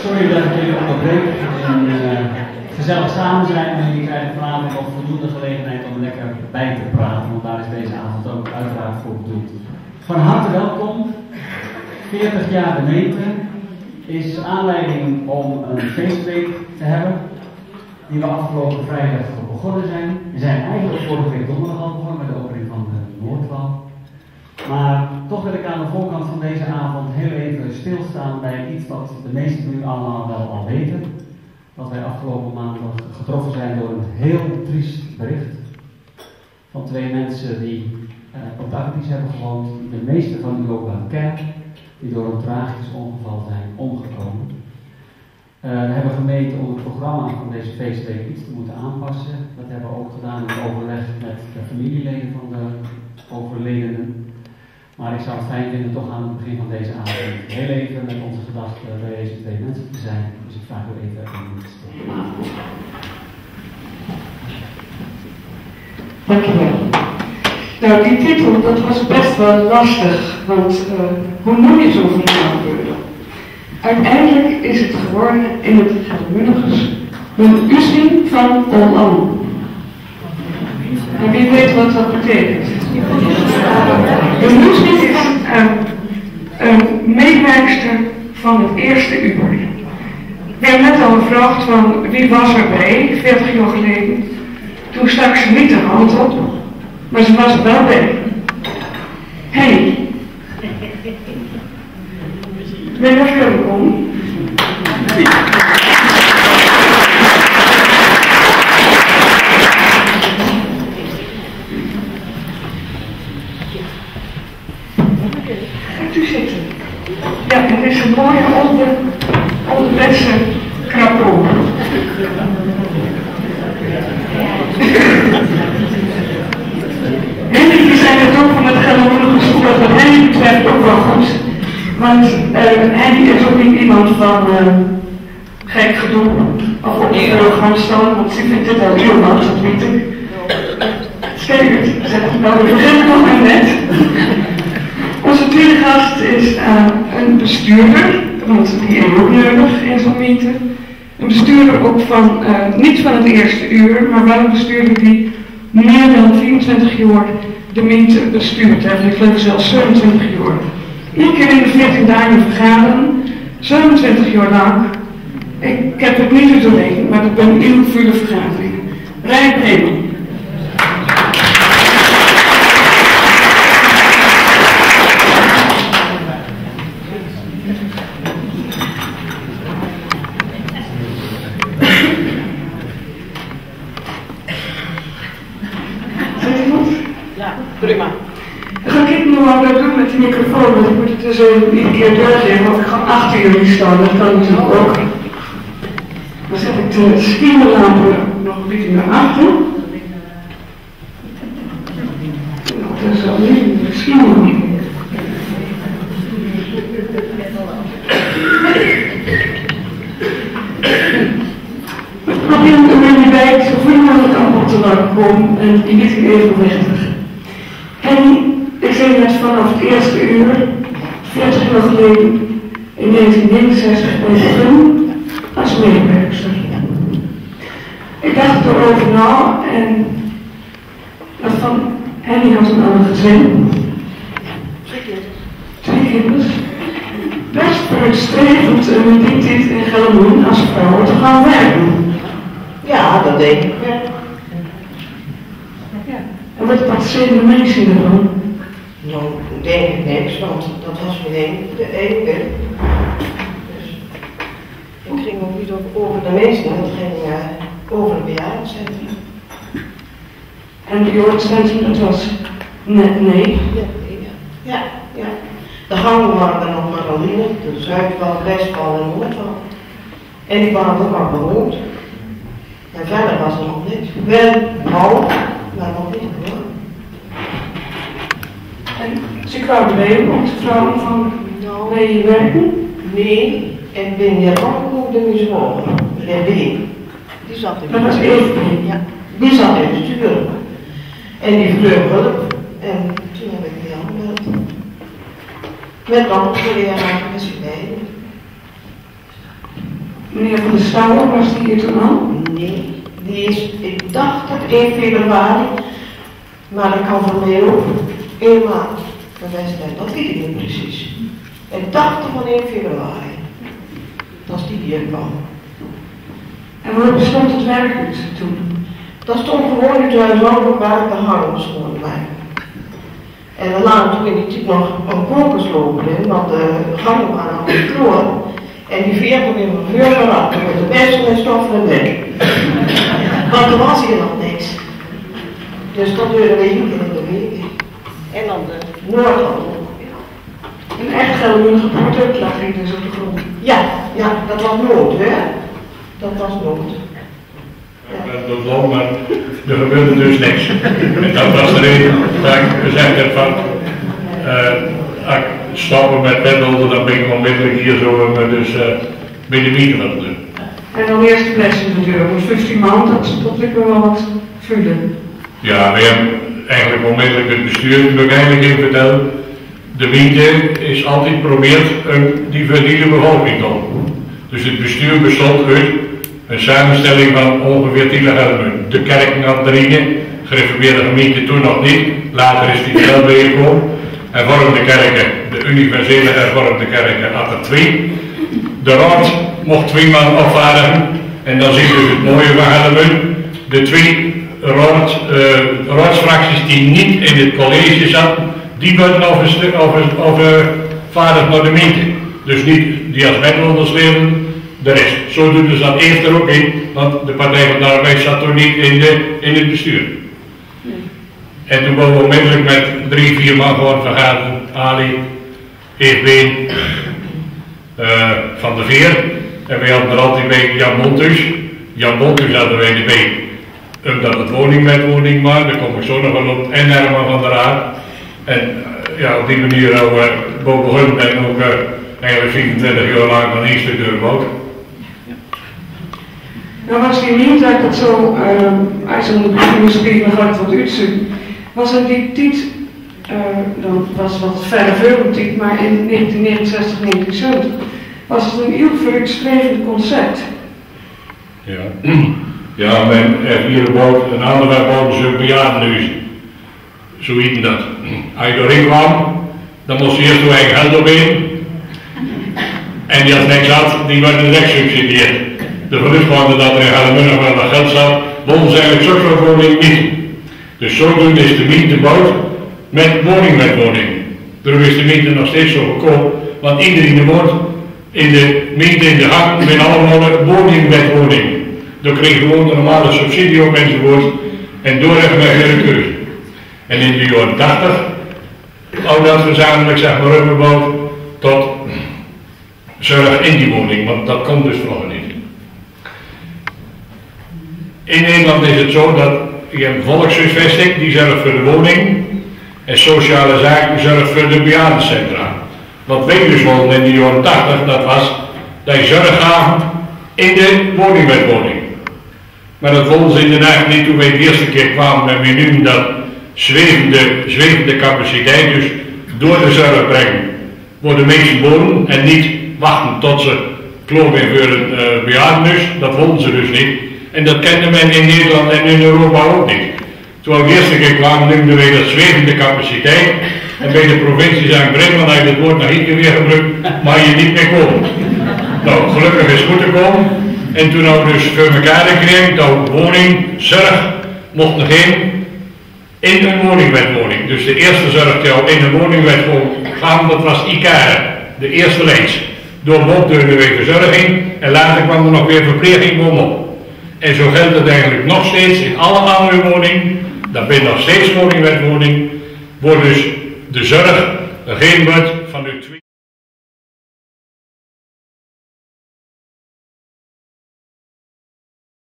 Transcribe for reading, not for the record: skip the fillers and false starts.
Sorry dat ik jullie onderbreek en gezellig samen zijn, maar jullie krijgen vanavond nog voldoende gelegenheid om lekker bij te praten, want daar is deze avond ook uiteraard voor bedoeld. Van harte welkom. 40 jaar gemeente is aanleiding om een feestweek te hebben, die we afgelopen vrijdag begonnen zijn. We zijn eigenlijk vorige week donderdag al begonnen met de opening van de Noordwal. Maar toch wil ik aan de voorkant van deze avond heel even stilstaan bij iets wat de meesten van u allemaal wel al weten. Dat wij afgelopen maandag getroffen zijn door een heel triest bericht van 2 mensen die op de Akkeries hebben gewoond. De meeste van u ook wel kennen, die door een tragisch ongeval zijn omgekomen. We hebben gemeten om het programma van deze feestweek iets te moeten aanpassen. Dat hebben we ook gedaan in overleg met de familieleden van de overledenen. Maar ik zou het fijn vinden toch aan het begin van deze avond heel even met onze gedachten bij deze 2 mensen te zijn. Dus ik vraag u even een stil. Dankjewel. Nou, die titel, dat was best wel lastig, want hoe noem je zo'n verhaalbeurder? Uiteindelijk is het geworden in het Geldermunnigens een Using van Olan. En wie weet wat dat betekent? Een Using is een meewerkster van het eerste uur. We hebben net al gevraagd van wie was erbij, 40 jaar geleden. Toen stak ze niet de hand op, maar ze was er wel bij. Hey. Ben je er welkom? Gaat u zitten. Ja, het is een mooie onderwetse krapool. Henry zijn het ook van het Geldermunnigens voetbal wat Henry betreft ook wel goed. Want Henry is ook niet iemand van gek gedoe of op de grond staan, want ze vindt dit al heel wat, dat weet ik. Zeker, zeg ik nou, we beginnen nog maar net. Onze tweede gast is een bestuurder, want die is ook nodig in zo'n meeting. Een bestuurder ook van, niet van het eerste uur, maar wel een bestuurder die meer dan 24 jaar de gemeente bestuurt. Ik geloof zelfs 27 jaar. Iedere keer in de 14 dagen vergaderen, 27 jaar lang. Ik heb het niet doorheen, maar ik ben in vele vergaderingen. Rijn Bremen. Prima. Dan ga ik nog wat doen met de microfoon, want ik moet het dus iedere keer doorgeven, of ik ga achter jullie staan, dat kan natuurlijk ook. Dan zet ik de schiemenlampen nog een beetje naar achter. Nou, dat is al niet de schiemenlampen. Ik probeer om in die wijk zoveel mogelijk aan bod te laten komen en die niet evenwichtig. En ik zei net vanaf het eerste uur, 40 jaar geleden, in 1969 bij de film, als medewerkster. Ik dacht erover na en van Henny had een ander gezin. 2 kinderen. Best vooruitstrevend in die tijd in Geldermoen als vrouw te gaan werken. Ja, dat denk ik wel. En wat zeiden de mensen ervan? Nou, denk ik niks, want dat was meteen de enige. Dus ik ging ook niet over de mensen, het ging over het bejaardencentrum. En de jongerencentrum, dat was net nee. Ja. De gangen waren er nog maar alleen, de Zuidwal, Westwal en Noordwal. En die waren ook al bewoond. En verder was er nog niks. Wel bouw, maar nog niet gewoon. En ze kwamen bij om te vragen van, wil je werken? Nee, en ben je ook de museum, de B. Die zat in dat was even. Ja, die zat in het stuur. En die vleug hulp. En toen heb ik die aangemeld. Met andere leraar en zijn Meneer Van der Stouwer, was die hier toen al? Nee, die is, ik dacht dat 1 februari, maar dat kan van mij ook 1 maand geweest zijn, dat weet ik niet precies. Ik dacht van 1 februari, dat die hier kwam. En waar bestond het werkuit toen? Dat stond gewoon in het huishouden waar ik de hangers gewoon bij. En we laten toen in die tijd nog een kokers lopen, want de gangen waren al verloren. En die veertig in mijn vuur gehad, met de best en stof en weg. Want er was hier nog niks. Dus dat duurde we 1 keer in de week. En dan de Noordhand. Een echt geldige product lag hier dus op de grond. Ja, ja, dat was nood, hè? Dat was nood. Dat lang, maar er gebeurde dus niks. En dat was de reden dat ik gezegd heb van, als ik stappen met pendelen, dan ben ik onmiddellijk hier zo dus bij de meter aan het doen. En dan eerst de les in de deur, want 15 maanden, dat ik wel wat vullen. Ja, we hebben eigenlijk onmiddellijk het bestuur eigenlijk even vertellen. De meter is altijd geprobeerd die verdiende bevolking te houden. Dus het bestuur bestond uit een samenstelling van ongeveer 10 elementen. De kerken had 3, gereformeerde gemeente toen nog niet, later is die wel bijgekomen. Hervormde kerken, de universele hervormde kerken had er 2. De raad mocht 2 man afvaardigen en dan zie je dus het mooie van elementen. De 2 raadsfracties die niet in het college zaten, die werden overvaardigd naar de gemeente. Dus niet die als wethouders de rest. Zo doen ze dat eerst er ook in, want de Partij van de Arbeid zat toen niet in het bestuur. En toen waren we onmiddellijk met 3-4 man gewoon vergaderen. Ali, Eefbeen, Van der Veer. En wij hadden er altijd bij Jan Montus. Jan Montus hadden wij erbij. Omdat het woningwetwoning maar, daar kom ik zo nog wel op. En Herman van der Raad. En ja, op die manier ook boven hun en ook eigenlijk 24 jaar lang van eerste deur woont. Nou was die niet dat het zo uit zo'n beginnersgebied nog wat uitzoeken. Was het die tijd, dan was het wat verder tijd, maar in 1969, 1970 was het een heel vooruitstrevend concept. Ja, ja, men heeft hier gebouwd, een ander bouwde ze een bejaardenhuis. Zo heette dat. Als je erin kwam, dan moest je eerst door eigen geld op in. En die als niks had, die werd direct subsidieerd. De geluk was dat er in Hellemund nog wel wat geld zat, wonen ze eigenlijk zorgwoning niet. Dus zodoende is de gemeente gebouwd met woningwetwoning. Daarom is de gemeente nog steeds zo goedkoop, want iedereen woont in de gemeente in de gang met allemaal een woningwetwoning. Dan kreeg je gewoon de normale subsidie op enzovoort en door hebben wij geen keuze. En in de jaren 80, al dat gezamenlijk zeg maar opgebouwd tot zorg in die woning, want dat kon dus vroeger niet. In Nederland is het zo dat je een volkshuisvesting, die zorgt voor de woning, en sociale zaken zorgt voor de bejaardencentra. Wat wij dus wilden in de jaren 80, dat was dat je zorg gaven in de woningwetwoning. Maar dat vonden ze inderdaad niet toen wij de eerste keer kwamen en we nu dat zwevende capaciteit, dus door de zorg brengen, voor de mensen wonen en niet wachten tot ze kloppen voor een bejaardenhuis. Dat vonden ze dus niet. En dat kende men in Nederland en in Europa ook niet. Toen we de eerste keer kwamen, noemden wij dat zwevende capaciteit. En bij de provincie zijn Bremland heeft het woord nog iedere weer gebruikt, maar je niet meer komen. Nou, gelukkig is het goed gekomen. En toen we dus voor elkaar gekregen, dat woningzorg mocht nog in een woningwetwoning. Dus de eerste zorg die al in een woningwetwoning kwam, dat was ICARE, de eerste lijst. Door woonden wij verzorging en later kwam er nog weer verpleging bovenop. En zo geldt het eigenlijk nog steeds in alle andere woningen, dat ben nog steeds woningwetwoning, wordt dus de zorg gegeven wordt van uw twee.